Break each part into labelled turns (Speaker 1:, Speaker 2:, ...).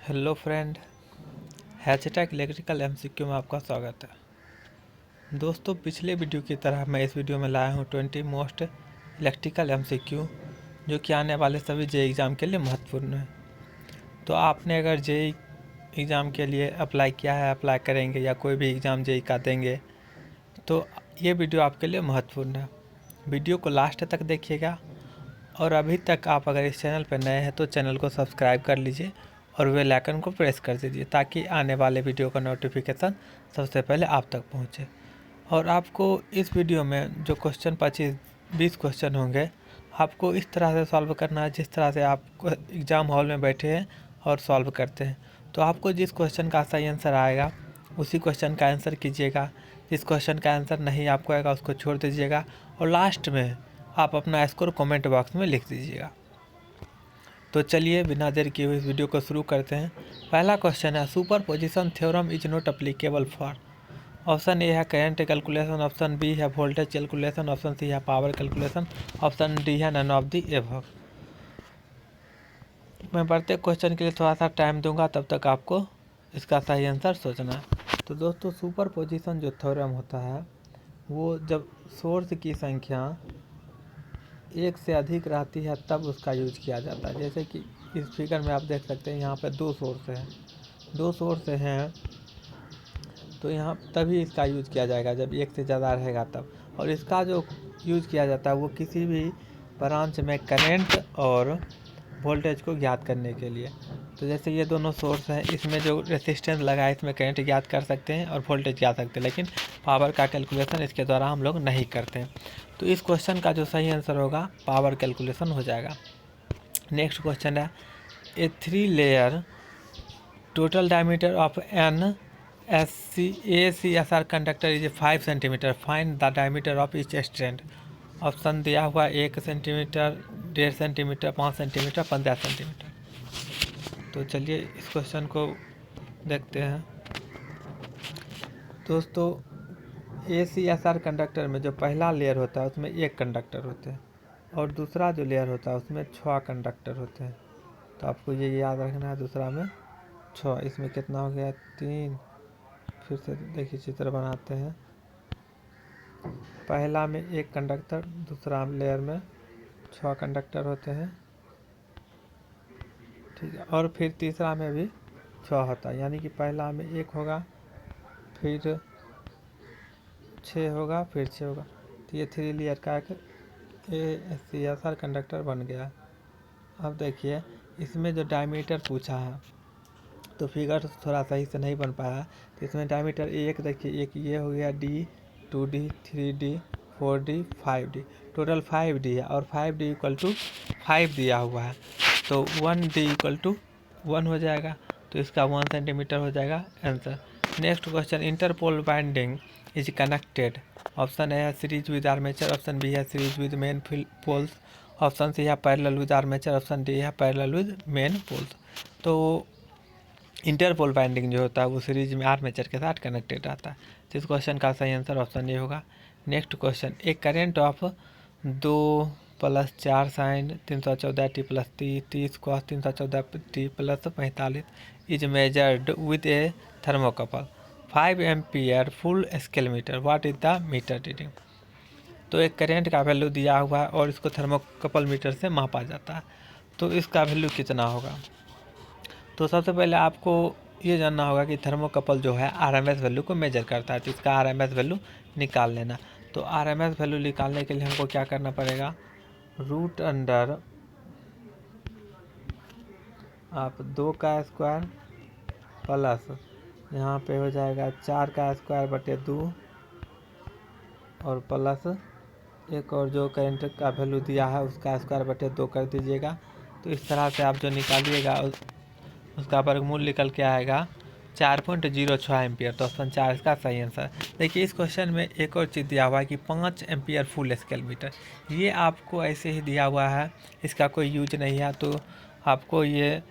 Speaker 1: Hello friend, हैचटैग electrical MCQ में आपका स्वागत है। दोस्तों, पिछले वीडियो की तरह मैं इस वीडियो में लाया हूँ 20 मोस्ट इलेक्ट्रिकल एमसीक्यू जो कि आने वाले सभी जेई एग्ज़ाम के लिए महत्वपूर्ण है। तो आपने अगर जेई एग्ज़ाम के लिए अप्लाई किया है, अप्लाई करेंगे या कोई भी एग्ज़ाम जेई का देंगे तो ये वीडियो आपके लिए महत्वपूर्ण है। वीडियो को लास्ट तक देखिएगा और अभी तक आप अगर इस चैनल पर नए हैं तो चैनल को सब्सक्राइब कर लीजिए और बेल आइकन को प्रेस कर दीजिए ताकि आने वाले वीडियो का नोटिफिकेशन सबसे पहले आप तक पहुंचे। और आपको इस वीडियो में जो क्वेश्चन 25-20 क्वेश्चन होंगे, आपको इस तरह से सॉल्व करना है जिस तरह से आप एग्ज़ाम हॉल में बैठे हैं और सॉल्व करते हैं। तो आपको जिस क्वेश्चन का सही आंसर आएगा उसी क्वेश्चन का आंसर कीजिएगा। जिस क्वेश्चन का आंसर नहीं आपको आएगा उसको छोड़ दीजिएगा और लास्ट में आप अपना स्कोर कमेंट बॉक्स में लिख दीजिएगा। तो चलिए बिना देर किए हुए इस वीडियो को शुरू करते हैं। पहला क्वेश्चन है, super position theorem is not applicable for. Option A है करंट कैलकुलेशन, ऑप्शन बी है वोल्टेज कैलकुलेशन, ऑप्शन सी है पावर कैलकुलेशन, ऑप्शन डी है नन ऑफ दी एबव। मैं प्रत्येक क्वेश्चन के लिए थोड़ा सा टाइम दूंगा, तब तक आपको इसका सही आंसर सोचना है। तो दोस्तों, सुपर पोजिशन जो थ्योरम होता है वो जब सोर्स की संख्या एक से अधिक रहती है तब उसका यूज किया जाता है। जैसे कि इस फिगर में आप देख सकते हैं, यहाँ पे दो सोर्स हैं तो यहाँ तभी इसका यूज किया जाएगा जब एक से ज़्यादा रहेगा तब। और इसका जो यूज किया जाता है वो किसी भी ब्रांच में करंट और वोल्टेज को ज्ञात करने के लिए। तो जैसे ये दोनों सोर्स हैं, इसमें जो रेसिस्टेंस लगा है इसमें करंट ज्ञात कर सकते हैं और वोल्टेज ज्ञात सकते हैं, लेकिन पावर का कैलकुलेशन इसके द्वारा हम लोग नहीं करते हैं। तो इस क्वेश्चन का जो सही आंसर होगा पावर कैलकुलेशन हो जाएगा। नेक्स्ट क्वेश्चन है, a 3 layer total diameter of an ACSR conductor इज 5 centimetre, find the diameter of each strand. Option दिया हुआ 1 सेंटीमीटर, 1.5 सेंटीमीटर, 5 सेंटीमीटर, 15 सेंटीमीटर। तो चलिए इस क्वेश्चन को देखते हैं। दोस्तों, ACSR कंडक्टर में जो पहला लेयर होता है उसमें एक कंडक्टर होते हैं और दूसरा जो लेयर होता है उसमें 6 कंडक्टर होते हैं। तो आपको ये याद रखना है, दूसरा में 6, इसमें कितना हो गया 3। फिर से देखिए चित्र बनाते हैं। पहला में एक कंडक्टर, दूसरा लेयर में 6 कंडक्टर होते हैं, ठीक है। और फिर तीसरा में भी 6 होता है, यानी कि पहला में 1 होगा, फिर 6 होगा, फिर 6 होगा। तो ये 3 लेयर का एक ACSR कंडक्टर बन गया। अब देखिए इसमें जो डायमीटर पूछा है तो फिगर थोड़ा सही से नहीं बन पाया। तो इसमें डायमीटर एक देखिए, एक ये हो गया D, 2D, 3D, 4D, 5D, total 5D है और 5D इक्वल टू 5 दिया हुआ है। तो 1D इक्वल टू 1 हो जाएगा, तो इसका 1 सेंटीमीटर हो जाएगा answer. Next question, interpole binding is connected. Option A है series with armature, option B है series with main poles, option C है parallel with armature, option D है पैरेलल विद मेन पोल्स। तो इंटरपोल बाइंडिंग जो होता है वो series में आर्मेचर के साथ कनेक्टेड रहता है। तो इस क्वेश्चन का सही आंसर ऑप्शन ए होगा। नेक्स्ट क्वेश्चन, एक current of 2 + 4 sin 314 t + 30 cos 314 t + 45 is measured with a thermocouple 5 ampere full scale meter, what is the meter reading. तो एक करेंट का वैल्यू दिया हुआ है और इसको थर्मोकपल मीटर से मापा जाता है, तो इसका वैल्यू कितना होगा। तो सबसे पहले आपको ये जानना होगा कि थर्मोकपल जो है RMS वैल्यू को मेजर करता है, तो इसका RMS वैल्यू निकाल लेना। तो RMS वैल्यू निकालने के लिए हमको क्या करना पड़ेगा, रूट अंडर आप 2 का स्क्वायर प्लस यहाँ पे हो जाएगा 4 का स्क्वायर बटे 2 और प्लस एक और जो करंट का वैल्यू दिया है उसका स्क्वायर बटे 2 कर दीजिएगा। तो इस तरह से आप जो निकालिएगा उसका वर्गमूल निकल के आएगा 4.06 एम्पियर। तो ऑप्शन 4 इसका सही आंसर। देखिए इस क्वेश्चन में एक और चीज़ दिया हुआ है कि 5 एम्पियर फुल स्केल मीटर, ये आपको ऐसे ही दिया हुआ है, इसका कोई यूज नहीं है। तो आपको ये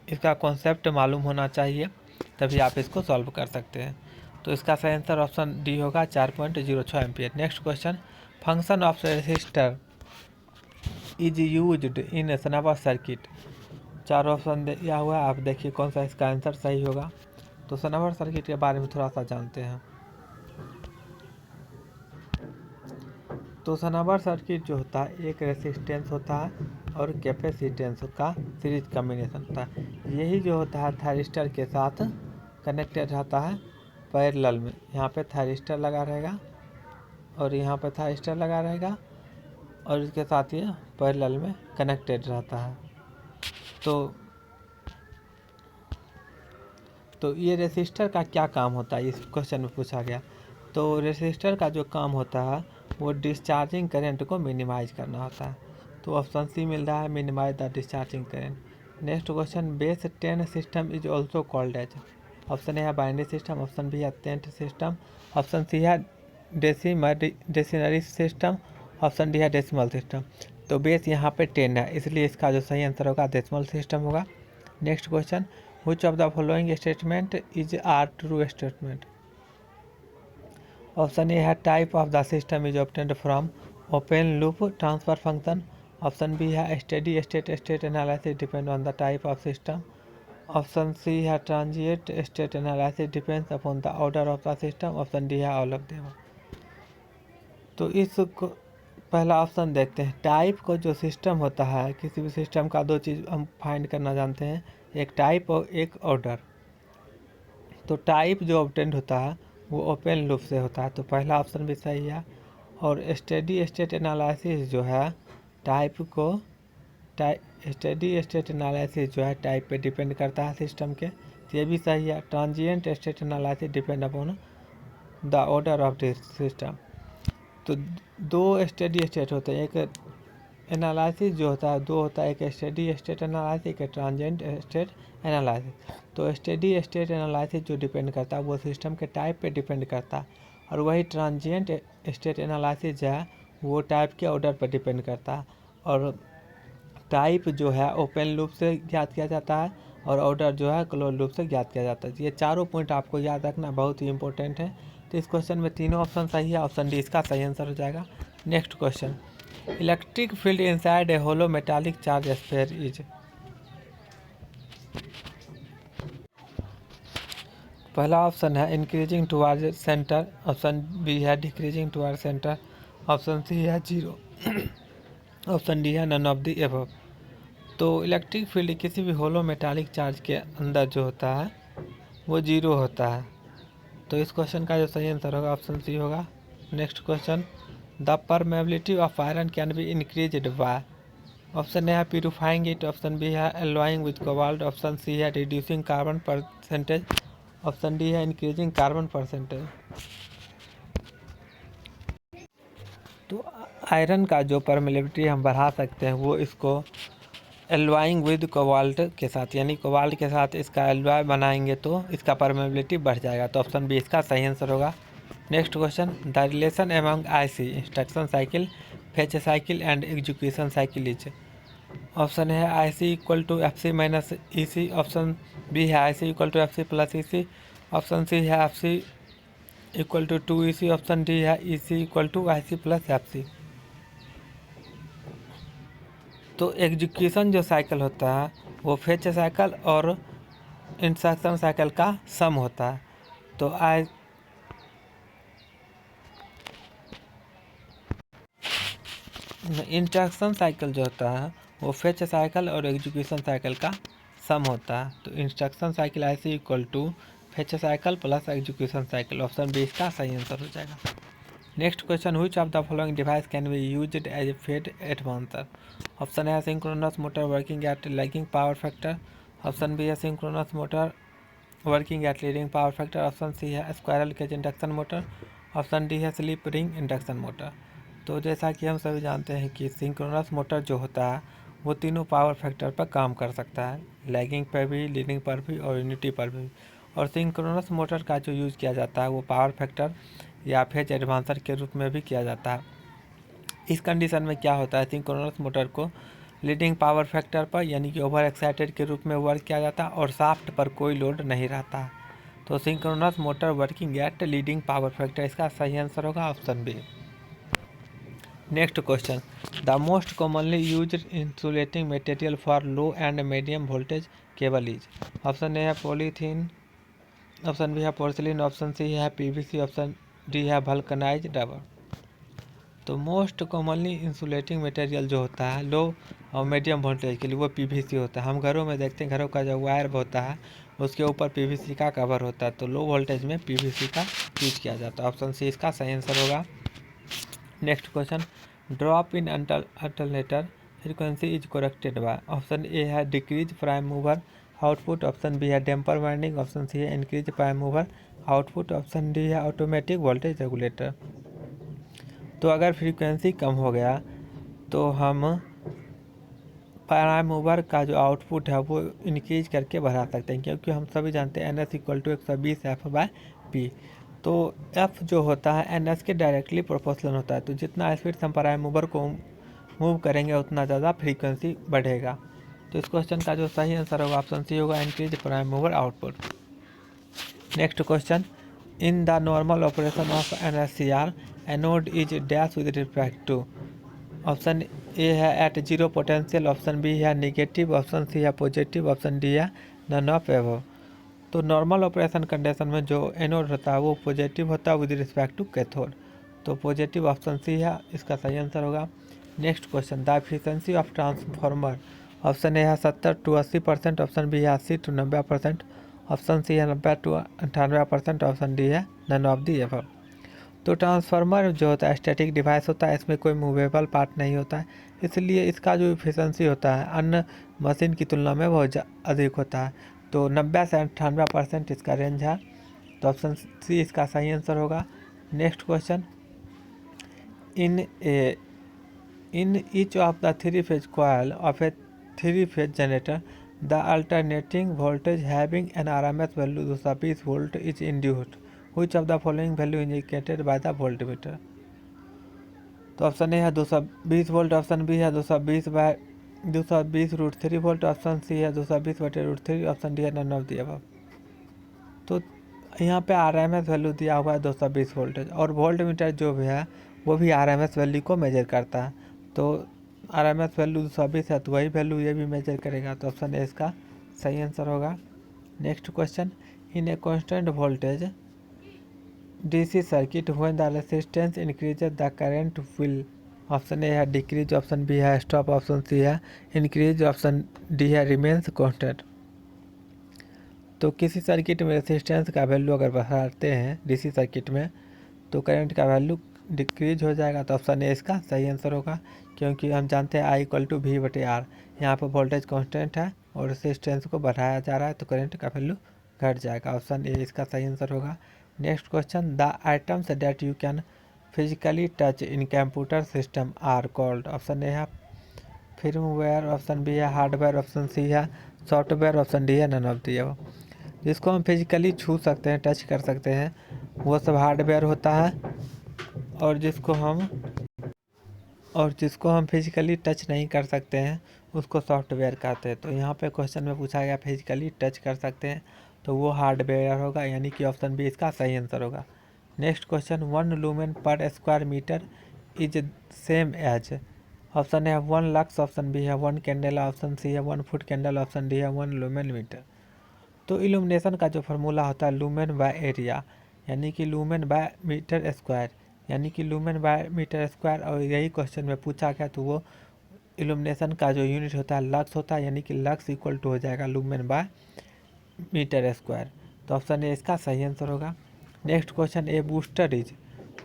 Speaker 1: इसका कॉन्सेप्ट मालूम होना चाहिए, तभी आप इसको सॉल्व कर सकते हैं। तो इसका सही आंसर ऑप्शन डी होगा 4.06 ampere. Next question, function of resistor is used in snubber circuit. चारों ऑप्शन दिया हुआ है, आप देखिए कौन सा इसका आंसर सही होगा। तो सनावर सर्किट के बारे में थोड़ा सा जानते हैं। तो सनावर सर्किट जो होता है एक रेसिस्टेंस होता है और कैपेसिटेंस का सीरीज कॉम्बिनेशन होता है। यही जो होता है थायरिस्टर के साथ कनेक्टेड रहता है पैरेलल में। यहाँ पे थायरिस्टर लगा रहेगा और यहाँ पे थायरिस्टर लगा रहेगा और इसके साथ ये पैरेलल में कनेक्टेड रहता है। तो ये रेसिस्टर का क्या काम होता है, इस क्वेश्चन में पूछा गया। तो रेसिस्टर का जो काम होता है वो डिस्चार्जिंग करंट को मिनिमाइज करना होता है। तो ऑप्शन सी मिल रहा है, minimize the discharging current. Next question, base 10 system is also called as. Option A है बाइनरी सिस्टम, ऑप्शन बी है 10th सिस्टम, ऑप्शन सी है डेसिमरी सिस्टम, ऑप्शन डी है डेसिमल सिस्टम। तो बेस यहाँ पे 10 है, इसलिए इसका जो सही आंसर होगा डेसिमल सिस्टम होगा। Next question, which of the following statement is are true statement? Option A है type of the system is obtained from open loop transfer function, option B है steady state analysis depend on the type of system, option C है transient state analysis depends upon the order of the system, option D है all of them. तो इस पहला option देखते हैं। Type को जो सिस्टम होता है, किसी भी सिस्टम का दो चीज़ हम फाइंड करना जानते हैं, एक टाइप और एक ऑर्डर। तो टाइप जो ऑब्टेंड होता है वो ओपन लूप से होता है, तो पहला ऑप्शन भी सही है। और स्टेडी स्टेट एनालिसिस जो है स्टेडी स्टेट एनालिसिस जो है टाइप पे डिपेंड करता है सिस्टम के, तो ये भी सही है। Transient state analysis depend upon the order of the system. तो दो स्टेडी स्टेट होते हैं, एक एनालिसिस जो होता है दो होता है, एक स्टेडी स्टेट एनालिसिस, एक ट्रांजिएंट स्टेट एनालिसिस। तो स्टेडी स्टेट एनालिसिस जो डिपेंड करता है वो सिस्टम के टाइप पे डिपेंड करता है, और वही ट्रांजिएंट स्टेट एनालिसिस जो है वो टाइप के ऑर्डर पर डिपेंड करता है। और टाइप जो है ओपन लूप से ज्ञात किया जाता है और ऑर्डर जो है क्लोज लूप से ज्ञात किया जाता है। ये चारों पॉइंट आपको याद रखना बहुत ही इंपॉर्टेंट है। तो इस क्वेश्चन में तीनों ऑप्शन सही है, ऑप्शन डी इसका सही आंसर हो जाएगा। Next question, electric field inside a hollow metallic charge sphere is. पहला ऑप्शन है increasing toward centre, option B है decreasing toward centre, option C है 0, ऑप्शन डी है नन ऑफ द एबव। तो इलेक्ट्रिक फील्ड किसी भी होलो मेटालिक चार्ज के अंदर जो होता है वो 0 होता है। तो इस क्वेश्चन का जो सही आंसर होगा ऑप्शन सी होगा। Next question, the permeability of iron can be increased by. Option A है प्यूरिफाइंग इट, ऑप्शन बी है alloying with cobalt, option C है reducing carbon percentage, option D है इंक्रीजिंग कार्बन परसेंटेज। तो iron का जो permeability हम बढ़ा सकते हैं वो इसको एलॉइंग विद कोबाल्ट के साथ, यानी कोबाल्ट के साथ इसका एलॉय बनाएंगे तो इसका परमेबिलिटी बढ़ जाएगा। तो ऑप्शन बी इसका सही आंसर होगा। Next question, the relation among IC instruction cycle, fetch cycle and execution cycle is. Option है IC equal to FC minus EC, option B है IC equal to FC plus EC, option C है FC equal to 2 EC, option D है EC equal to IC plus FC. तो execution जो cycle होता है वो fetch cycle और instruction cycle का सम होता है। तो इंस्ट्रक्शन साइकिल जो होता है वो फेच साइकिल और एग्जीक्यूशन साइकिल का सम होता है। तो इंस्ट्रक्शन साइकिल ऐसे equal to fetch cycle plus execution cycle, option B इसका सही आंसर हो जाएगा। Next question, which of the following device can be used as a phase advancer. Option है synchronous motor working at lagging power factor, option B है synchronous motor working at leading power factor, option C है squirrel cage induction motor, option D है slip ring induction motor. तो जैसा कि हम सभी जानते हैं कि सिंक्रोनस मोटर जो होता है वो तीनों पावर फैक्टर पर काम कर सकता है, लैगिंग पर भी, लीडिंग पर भी और यूनिटी पर भी। और सिंक्रोनस मोटर का जो यूज़ किया जाता है वो पावर फैक्टर या फेज एडवांसर के रूप में भी किया जाता है। इस कंडीशन में क्या होता है, सिंक्रोनस मोटर को लीडिंग पावर फैक्टर पर यानी कि ओवर एक्साइटेड के रूप में वर्क किया जाता है और शाफ्ट पर कोई लोड नहीं रहता। तो synchronous motor working at leading power factor, इसका सही आंसर होगा option B. Next question, the most commonly use insulating material for low and medium voltage cable is. Option A है पॉलीथीन, ऑप्शन बी है porcelain, option C है PVC, option D है vulcanize rubber. तो most commonly insulating material जो होता है लो और medium voltage के लिए वो पीवीसी होता है। हम घरों में देखते हैं, घरों का जो वायर होता है उसके ऊपर पीवीसी का कवर होता है, तो लो वोल्टेज में पीवीसी का यूज किया जाता है। ऑप्शन सी इसका सही आंसर होगा। Next question, drop in alternator frequency is corrected by. Option A है decrease prime mover output, option B है डेम्पर वाइंडिंग, ऑप्शन सी है increase prime mover output, option D है ऑटोमेटिक वोल्टेज रेगुलेटर। तो अगर frequency कम हो गया तो हम प्राइम मूवर का जो आउटपुट है वो इंक्रीज करके बढ़ा सकते हैं, क्योंकि हम सभी जानते हैं NS = 120 F/P। तो F जो होता है NS के डायरेक्टली प्रोपोर्शनल होता है, तो जितना स्पीड से हम प्राइम मूवर को मूव करेंगे उतना ज़्यादा फ्रीक्वेंसी बढ़ेगा। तो इस क्वेश्चन का जो सही आंसर होगा ऑप्शन सी होगा, increase prime mover output. Next question, in the normal operation of NSCR anode is dash with respect to. Option A है at zero potential, option B है निगेटिव, ऑप्शन सी है positive, option D है none of above. तो normal operation condition में जो anode होता है वो पॉजिटिव होता है विद रिस्पेक्ट टू कैथोड। तो पॉजिटिव ऑप्शन सी है इसका सही आंसर होगा। Next question, the efficiency of transformer. Option A है 70 to 80%, ऑप्शन बी है 80 to 90%, ऑप्शन सी है 90 to 98%, ऑप्शन डी है नन ऑफ दी एबव। तो ट्रांसफार्मर जो होता है स्टैटिक डिवाइस होता है, इसमें कोई मूवेबल पार्ट नहीं होता है, इसलिए इसका जो एफिशिएंसी होता है अन्य मशीन की तुलना में बहुत अधिक होता है। तो 90 से 98% इसका रेंज है, तो ऑप्शन सी इसका सही आंसर होगा। Next question, in each of the three phase coil of A three phase generator the alternating voltage having an RMS value 220 volt is induced, which of the following value indicated by the voltmeter। तो option A है 220 volt, option B है 220/√3 volt, option C है 220/√3, option D है none of the above. तो यहाँ पे RMS value दिया हुआ है 220 वोल्टेज, और वोल्ट मीटर जो भी है वो भी RMS वैल्यू को मेजर करता है। तो RMS वैल्यू 220 है तो वही वैल्यू ये भी मेजर करेगा, तो ऑप्शन ए इसका सही आंसर होगा। Next question, in a constant voltage DC circuit when the resistance increases the current will। Option A है डिक्रीज, ऑप्शन बी है स्टॉप, ऑप्शन सी है इंक्रीज, ऑप्शन डी है रिमेन्स कांस्टेंट। तो किसी circuit में रेसिस्टेंस का value अगर बढ़ाते हैं DC सर्किट में तो करंट का वैल्यू डिक्रीज हो जाएगा, तो ऑप्शन ए इसका सही आंसर होगा, क्योंकि हम जानते हैं I = V/R। यहाँ पर वोल्टेज कांस्टेंट है और रेसिस्टेंस को बढ़ाया जा रहा है तो करंट का वैल्यू घट जाएगा, ऑप्शन ए इसका सही आंसर होगा। Next question, the items that you can physically touch in computer system are called. Option A है फर्मवेयर, ऑप्शन बी है हार्डवेयर, ऑप्शन सी है सॉफ्टवेयर, ऑप्शन डी है नन ऑफ दी अबव। जिसको हम physically छू सकते हैं, टच कर सकते हैं, वो सब हार्डवेयर होता है, और जिसको हम फिजिकली टच नहीं कर सकते हैं उसको सॉफ्टवेयर कहते हैं। तो यहाँ पे क्वेश्चन में पूछा गया फिजिकली टच कर सकते हैं तो वो हार्डवेयर होगा, यानी कि ऑप्शन बी इसका सही आंसर होगा। Next question, 1 lumen per square meter is same as. Option है 1 लक्स, ऑप्शन बी है 1 कैंडल, ऑप्शन सी है 1 फुट कैंडल, ऑप्शन डी है 1 लूमेन मीटर। तो इल्यूमिनेशन का जो फार्मूला होता है लूमेन बाय एरिया, यानी कि लूमेन बाय मीटर स्क्वायर, यानी कि लूमेन बाय मीटर स्क्वायर, और यही क्वेश्चन में पूछा गया, तो वो इल्यूमिनेशन का जो यूनिट होता है लक्स होता है, यानी कि लक्स इक्वल टू हो जाएगा लूमेन बाय मीटर स्क्वायर। तो ऑप्शन ए इसका सही आंसर होगा। Next question, a booster is.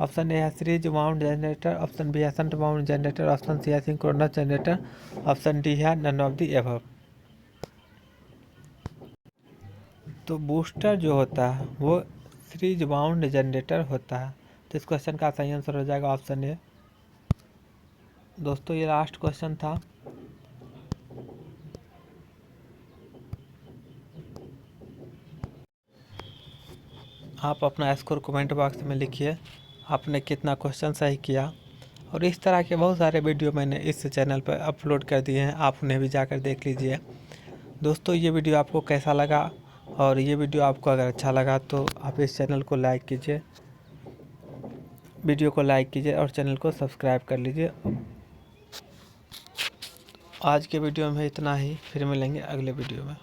Speaker 1: Option A है series mount generator, option B है shunt mount generator, option C है सिंक्रोनस जनरेटर, ऑप्शन डी है नन ऑफ दी एबव। तो booster जो होता है वो सीरीज माउंट जनरेटर होता है, तो इस क्वेश्चन का सही आंसर हो जाएगा ऑप्शन ए। दोस्तों ये लास्ट क्वेश्चन था। आप अपना स्कोर कमेंट बॉक्स में लिखिए आपने कितना क्वेश्चन सही किया, और इस तरह के बहुत सारे वीडियो मैंने इस चैनल पर अपलोड कर दिए हैं, आप उन्हें भी जाकर देख लीजिए। दोस्तों ये वीडियो आपको कैसा लगा, और ये वीडियो आपको अगर अच्छा लगा तो आप इस चैनल को लाइक कीजिए, वीडियो को लाइक कीजिए और चैनल को सब्सक्राइब कर लीजिए। आज के वीडियो में इतना ही, फिर मिलेंगे अगले वीडियो में।